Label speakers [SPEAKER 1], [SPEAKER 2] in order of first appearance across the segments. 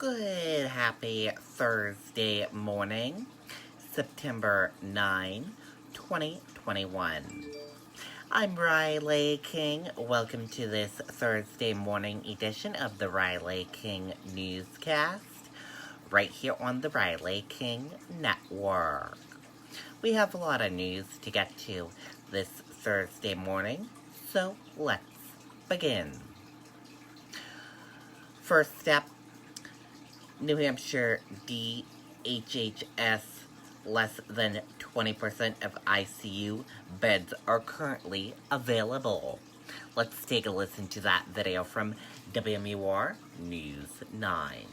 [SPEAKER 1] Good, happy Thursday morning, September 9, 2021. I'm Riley King. Welcome to this Thursday morning edition of the Riley King Newscast, right here on the Riley King Network. We have a lot of news to get to this Thursday morning, so let's begin. First step, New Hampshire DHHS, less than 20% of ICU beds are currently available. Let's take a listen to that video from WMUR News 9.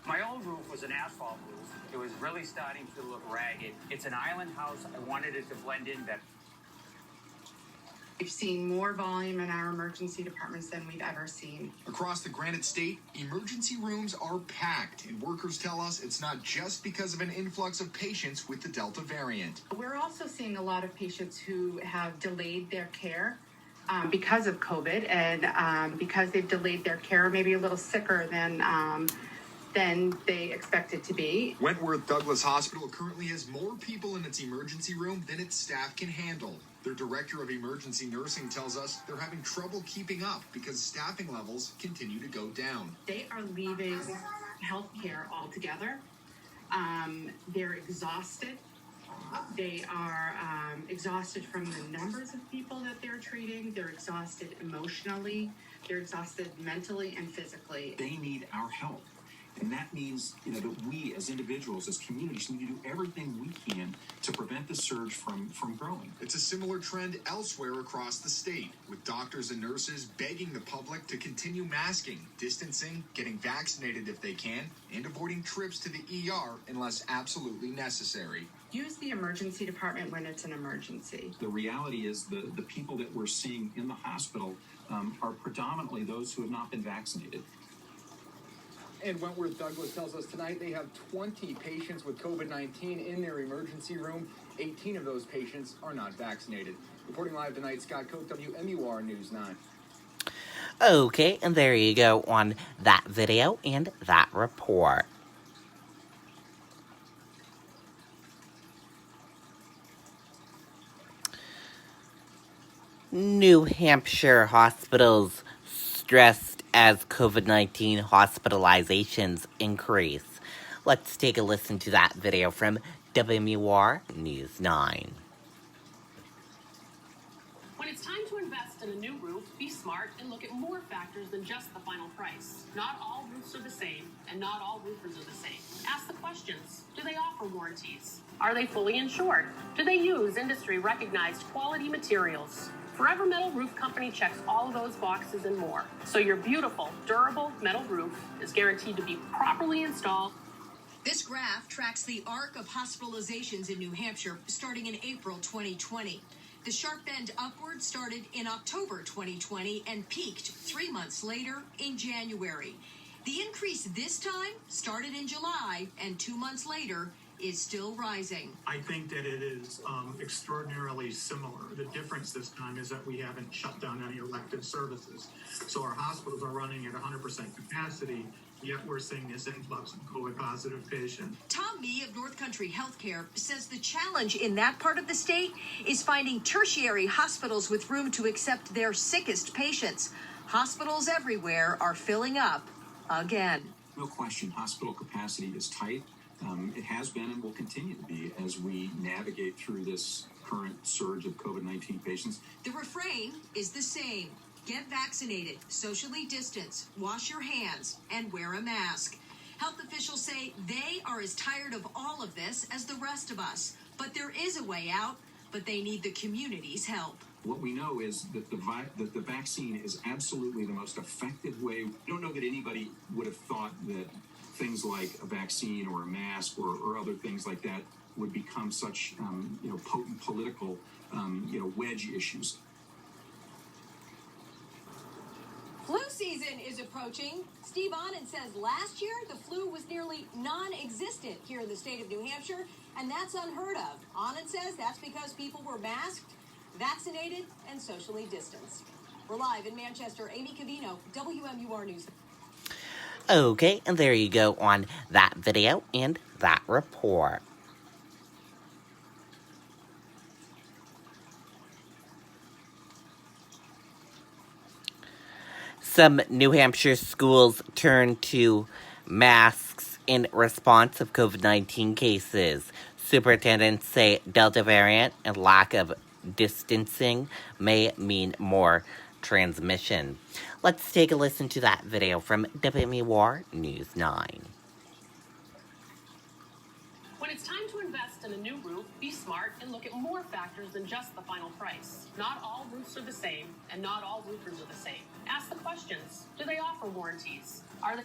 [SPEAKER 2] My old roof was an asphalt roof. It was really starting to look ragged. It's an island house. I wanted it to blend in better.
[SPEAKER 3] We've seen more volume in our emergency departments than we've ever seen.
[SPEAKER 4] Across the Granite State, emergency rooms are packed, and workers tell us it's not just because of an influx of patients with the Delta variant.
[SPEAKER 3] We're also seeing a lot of patients who have delayed their care because of COVID, and because they've delayed their care, maybe a little sicker than they expected to be.
[SPEAKER 4] Wentworth Douglas Hospital currently has more people in its emergency room than its staff can handle. Their director of emergency nursing tells us they're having trouble keeping up because staffing levels continue to go down.
[SPEAKER 3] They are leaving healthcare altogether. They're exhausted. They are exhausted from the numbers of people that they're treating. They're exhausted emotionally. They're exhausted mentally and physically.
[SPEAKER 5] They need our help. And that means, that we as individuals, as communities, need to do everything we can to prevent the surge from growing.
[SPEAKER 4] It's a similar trend elsewhere across the state, with doctors and nurses begging the public to continue masking, distancing, getting vaccinated if they can, and avoiding trips to the ER unless absolutely necessary.
[SPEAKER 3] Use the emergency department when it's an emergency.
[SPEAKER 5] The reality is the people that we're seeing in the hospital are predominantly those who have not been vaccinated.
[SPEAKER 6] And Wentworth Douglas tells us tonight they have 20 patients with COVID-19 in their emergency room. 18 of those patients are not vaccinated. Reporting live tonight, Scott Koch, WMUR News 9.
[SPEAKER 1] Okay, and there you go on that video and that report. New Hampshire hospitals stressed as COVID-19 hospitalizations increase. Let's take a listen to that video from WMUR News 9.
[SPEAKER 7] When it's time to invest in a new roof, be smart and look at more factors than just the final price. Not all roofs are the same, and not all roofers are the same. Ask the questions. Do they offer warranties? Are they fully insured? Do they use industry-recognized quality materials? Forever Metal Roof Company checks all of those boxes and more. So your beautiful, durable metal roof is guaranteed to be properly installed.
[SPEAKER 8] This graph tracks the arc of hospitalizations in New Hampshire starting in April 2020. The sharp bend upward started in October 2020 and peaked 3 months later in January. The increase this time started in July and 2 months later is still rising.
[SPEAKER 9] I think that it is extraordinarily similar. The difference this time is that we haven't shut down any elective services. So our hospitals are running at 100% capacity, yet we're seeing this influx of COVID-positive patients.
[SPEAKER 8] Tom Mee of North Country Healthcare says the challenge in that part of the state is finding tertiary hospitals with room to accept their sickest patients. Hospitals everywhere are filling up again.
[SPEAKER 5] No question, hospital capacity is tight. It has been and will continue to be as we navigate through this current surge of COVID-19 patients.
[SPEAKER 8] The refrain is the same. Get vaccinated, socially distance, wash your hands, and wear a mask. Health officials say they are as tired of all of this as the rest of us. But there is a way out, but they need the community's help.
[SPEAKER 5] What we know is that the vaccine is absolutely the most effective way. I don't know that anybody would have thought that things like a vaccine or a mask or other things like that would become such potent political wedge issues.
[SPEAKER 8] Flu season is approaching. Steve Anand says last year the flu was nearly non-existent here in the state of New Hampshire, and that's unheard of. Anand says that's because people were masked, vaccinated, and socially distanced. We're live in Manchester. Amy Cavino, WMUR News.
[SPEAKER 1] Okay, and there you go on that video and that report. Some New Hampshire schools turned to masks in response of COVID-19 cases. Superintendents say Delta variant and lack of distancing may mean more transmission. Let's take a listen to that video from WMUR News 9.
[SPEAKER 7] When it's time to invest in a new roof, be smart and look at more factors than just the final price. Not all roofs are the same, and not all roofers are the same. Ask the questions. Do they offer warranties? Are they...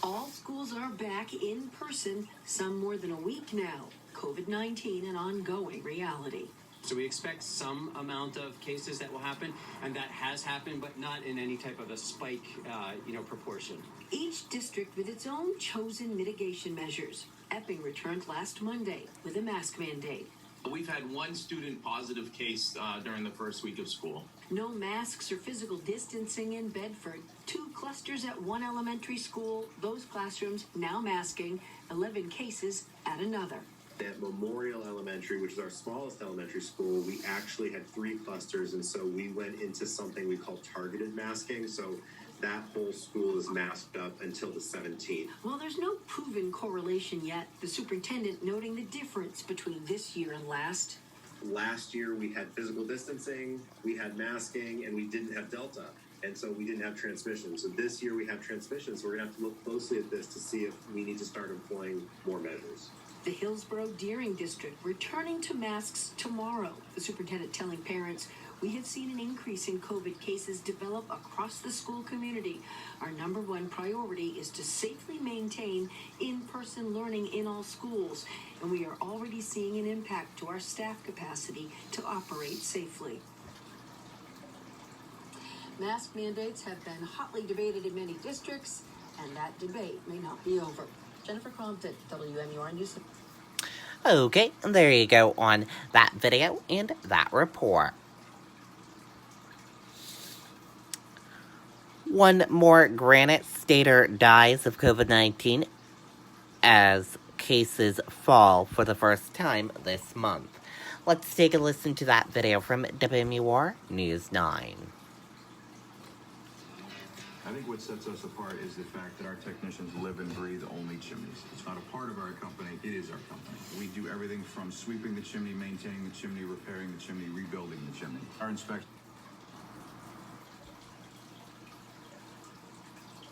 [SPEAKER 10] All schools are back in person, some more than a week now. COVID-19 an ongoing reality.
[SPEAKER 11] So we expect some amount of cases that will happen, and that has happened, but not in any type of a spike, proportion.
[SPEAKER 10] Each district with its own chosen mitigation measures. Epping returned last Monday with a mask mandate.
[SPEAKER 12] We've had one student positive case during the first week of school.
[SPEAKER 10] No masks or physical distancing in Bedford. 2 clusters at one elementary school. Those classrooms now masking. 11 cases at another.
[SPEAKER 13] At Memorial Elementary, which is our smallest elementary school, we actually had 3 clusters, and so we went into something we call targeted masking. So that whole school is masked up until the 17th.
[SPEAKER 10] Well, there's no proven correlation yet. The superintendent noting the difference between this year and last.
[SPEAKER 13] Last year, we had physical distancing, we had masking, and we didn't have Delta. And so we didn't have transmission. So this year we have transmission. So we're going to have to look closely at this to see if we need to start employing more measures.
[SPEAKER 10] The Hillsborough-Deering district returning to masks tomorrow. The superintendent telling parents, we have seen an increase in COVID cases develop across the school community. Our number one priority is to safely maintain in-person learning in all schools. And we are already seeing an impact to our staff capacity to operate safely. Mask mandates have been hotly debated in many districts, and that debate may not be over. Jennifer Crompton, WMUR News.
[SPEAKER 1] Okay, and there you go on that video and that report. One more Granite Stater dies of COVID-19 as cases fall for the first time this month. Let's take a listen to that video from WMUR News 9.
[SPEAKER 5] I think what sets us apart is the fact that our technicians live and breathe only chimneys. It's not a part of our company, it is our company. We do everything from sweeping the chimney, maintaining the chimney, repairing the chimney, rebuilding the chimney. Our inspection.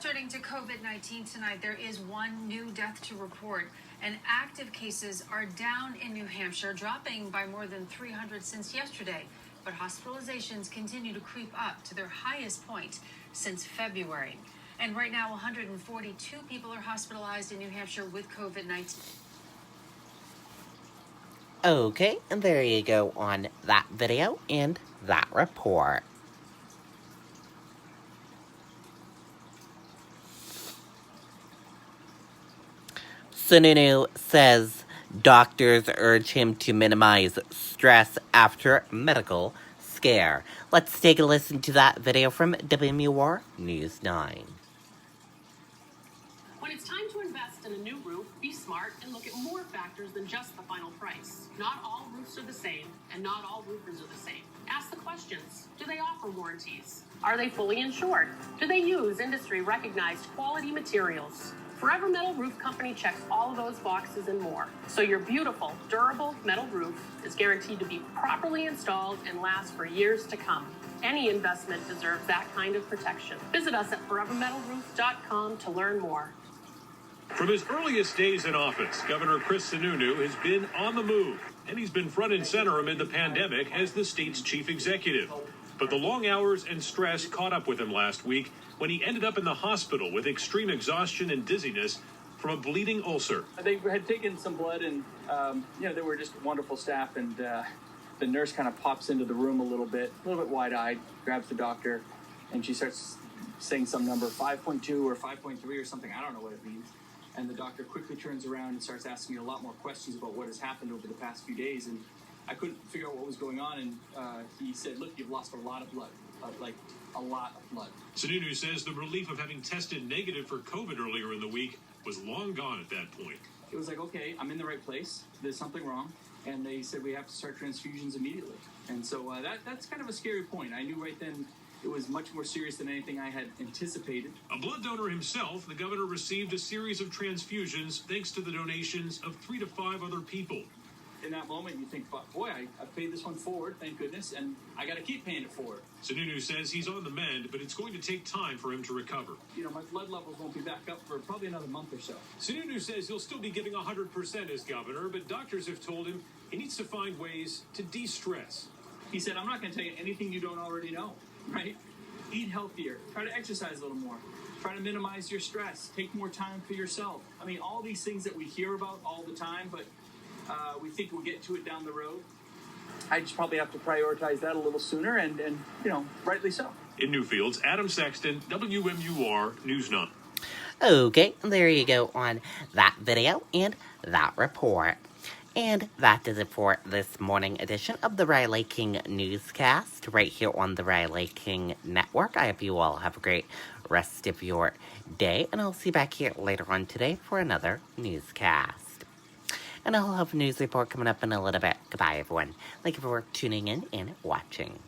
[SPEAKER 14] Turning to COVID-19 tonight, there is one new death to report, and active cases are down in New Hampshire, dropping by more than 300 since yesterday. But hospitalizations continue to creep up to their highest point since February. And right now, 142 people are hospitalized in New Hampshire with COVID-19.
[SPEAKER 1] Okay, and there you go on that video and that report. Sununu says doctors urge him to minimize stress after medical scare. Let's take a listen to that video from WMUR News 9.
[SPEAKER 7] When it's time to invest in a new roof, be smart and look at more factors than just the final price. Not all roofs are the same, and not all roofers are the same. Ask the questions. Do they offer warranties? Are they fully insured? Do they use industry-recognized quality materials? Forever Metal Roof Company checks all of those boxes and more. So your beautiful, durable metal roof is guaranteed to be properly installed and last for years to come. Any investment deserves that kind of protection. Visit us at forevermetalroof.com to learn more.
[SPEAKER 15] From his earliest days in office, Governor Chris Sununu has been on the move, and he's been front and center amid the pandemic as the state's chief executive. But the long hours and stress caught up with him last week when he ended up in the hospital with extreme exhaustion and dizziness from a bleeding ulcer.
[SPEAKER 16] They had taken some blood, and they were just wonderful staff, and the nurse kind of pops into the room a little bit wide-eyed, grabs the doctor, and she starts saying some number, 5.2 or 5.3 or something. I don't know what it means. And the doctor quickly turns around and starts asking me a lot more questions about what has happened over the past few days. And I couldn't figure out what was going on. And he said, look, you've lost a lot of blood, like a lot of blood.
[SPEAKER 15] Sununu says the relief of having tested negative for COVID earlier in the week was long gone at that point.
[SPEAKER 16] It was like, okay, I'm in the right place. There's something wrong. And they said we have to start transfusions immediately. And so that's kind of a scary point. I knew right then it was much more serious than anything I had anticipated.
[SPEAKER 15] A blood donor himself, the governor received a series of transfusions thanks to the donations of 3 to 5 other people.
[SPEAKER 16] In that moment, you think, boy, I paid this one forward, thank goodness, and I got to keep paying it forward.
[SPEAKER 15] Sununu says he's on the mend, but it's going to take time for him to recover.
[SPEAKER 16] You know, my blood levels won't be back up for probably another month or so.
[SPEAKER 15] Sununu says he'll still be giving 100% as governor, but doctors have told him he needs to find ways to de-stress.
[SPEAKER 16] He said, I'm not going to tell you anything you don't already know, right? Eat healthier, try to exercise a little more, try to minimize your stress, take more time for yourself. I mean, all these things that we hear about all the time, but we think we'll get to it down the road. I just probably have to prioritize that a little sooner, and you know, rightly so.
[SPEAKER 15] In Newfields, Adam Sexton, WMUR News 9.
[SPEAKER 1] Okay, there you go on that video and that report. And that does it for this morning edition of the Riley King Newscast right here on the Riley King Network. I hope you all have a great rest of your day, and I'll see you back here later on today for another newscast. And I'll have a news report coming up in a little bit. Goodbye, everyone. Thank you for tuning in and watching.